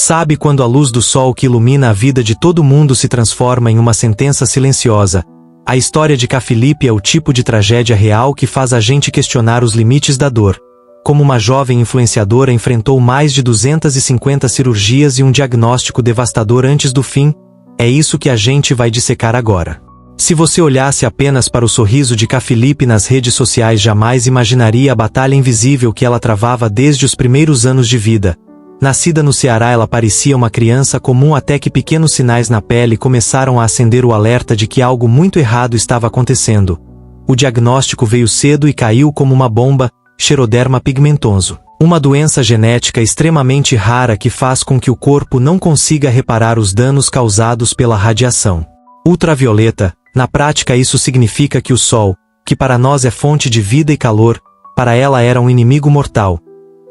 Sabe quando a luz do sol que ilumina a vida de todo mundo se transforma em uma sentença silenciosa? A história de Cá Filipe é o tipo de tragédia real que faz a gente questionar os limites da dor. Como uma jovem influenciadora enfrentou mais de 250 cirurgias e um diagnóstico devastador antes do fim, é isso que a gente vai dissecar agora. Se você olhasse apenas para o sorriso de Cá Filipe nas redes sociais, jamais imaginaria a batalha invisível que ela travava desde os primeiros anos de vida. Nascida no Ceará, ela parecia uma criança comum até que pequenos sinais na pele começaram a acender o alerta de que algo muito errado estava acontecendo. O diagnóstico veio cedo e caiu como uma bomba: xeroderma pigmentoso. Uma doença genética extremamente rara que faz com que o corpo não consiga reparar os danos causados pela radiação ultravioleta. Na prática, isso significa que o sol, que para nós é fonte de vida e calor, para ela era um inimigo mortal.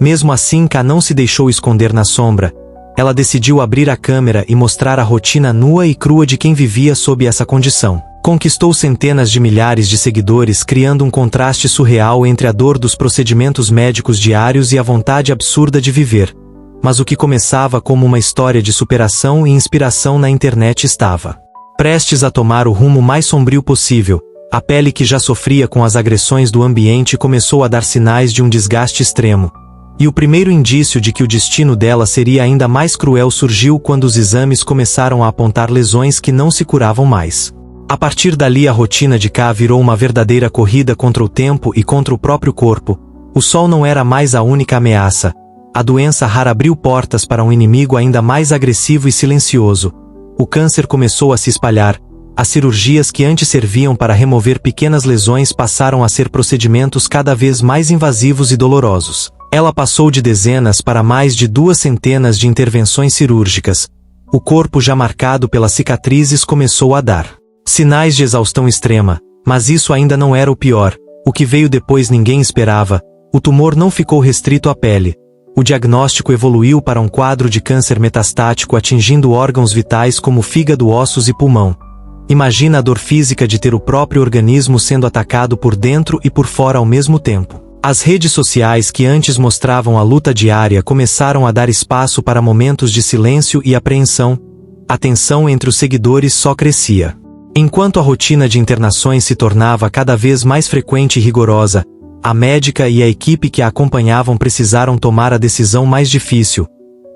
Mesmo assim, Cá não se deixou esconder na sombra. Ela decidiu abrir a câmera e mostrar a rotina nua e crua de quem vivia sob essa condição. Conquistou centenas de milhares de seguidores, criando um contraste surreal entre a dor dos procedimentos médicos diários e a vontade absurda de viver. Mas o que começava como uma história de superação e inspiração na internet estava prestes a tomar o rumo mais sombrio possível. A pele, que já sofria com as agressões do ambiente, começou a dar sinais de um desgaste extremo. E o primeiro indício de que o destino dela seria ainda mais cruel surgiu quando os exames começaram a apontar lesões que não se curavam mais. A partir dali, a rotina de Cá virou uma verdadeira corrida contra o tempo e contra o próprio corpo. O sol não era mais a única ameaça. A doença rara abriu portas para um inimigo ainda mais agressivo e silencioso. O câncer começou a se espalhar. As cirurgias que antes serviam para remover pequenas lesões passaram a ser procedimentos cada vez mais invasivos e dolorosos. Ela passou de dezenas para mais de 200 de intervenções cirúrgicas. O corpo, já marcado pelas cicatrizes, começou a dar sinais de exaustão extrema. Mas isso ainda não era o pior. O que veio depois ninguém esperava. O tumor não ficou restrito à pele. O diagnóstico evoluiu para um quadro de câncer metastático, atingindo órgãos vitais como fígado, ossos e pulmão. Imagina a dor física de ter o próprio organismo sendo atacado por dentro e por fora ao mesmo tempo. As redes sociais, que antes mostravam a luta diária, começaram a dar espaço para momentos de silêncio e apreensão. A tensão entre os seguidores só crescia. Enquanto a rotina de internações se tornava cada vez mais frequente e rigorosa, a médica e a equipe que a acompanhavam precisaram tomar a decisão mais difícil: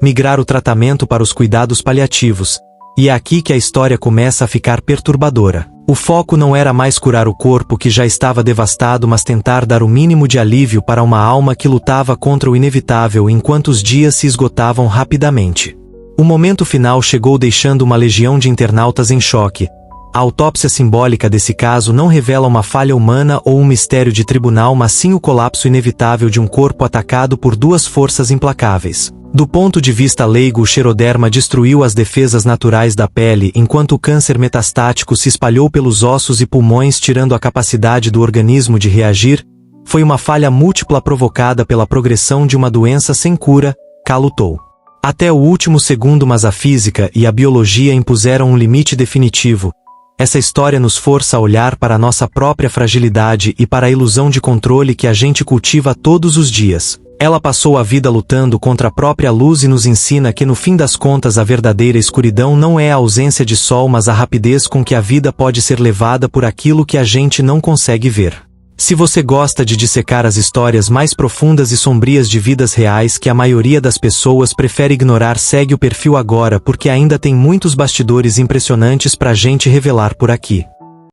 migrar o tratamento para os cuidados paliativos. E é aqui que a história começa a ficar perturbadora. O foco não era mais curar o corpo, que já estava devastado, mas tentar dar o mínimo de alívio para uma alma que lutava contra o inevitável enquanto os dias se esgotavam rapidamente. O momento final chegou, deixando uma legião de internautas em choque. A autópsia simbólica desse caso não revela uma falha humana ou um mistério de tribunal, mas sim o colapso inevitável de um corpo atacado por duas forças implacáveis. Do ponto de vista leigo, o xeroderma destruiu as defesas naturais da pele, enquanto o câncer metastático se espalhou pelos ossos e pulmões, tirando a capacidade do organismo de reagir. Foi uma falha múltipla provocada pela progressão de uma doença sem cura. Cá lutou até o último segundo, mas a física e a biologia impuseram um limite definitivo. Essa história nos força a olhar para a nossa própria fragilidade e para a ilusão de controle que a gente cultiva todos os dias. Ela passou a vida lutando contra a própria luz e nos ensina que, no fim das contas, a verdadeira escuridão não é a ausência de sol, mas a rapidez com que a vida pode ser levada por aquilo que a gente não consegue ver. Se você gosta de dissecar as histórias mais profundas e sombrias de vidas reais que a maioria das pessoas prefere ignorar, segue o perfil agora, porque ainda tem muitos bastidores impressionantes pra gente revelar por aqui.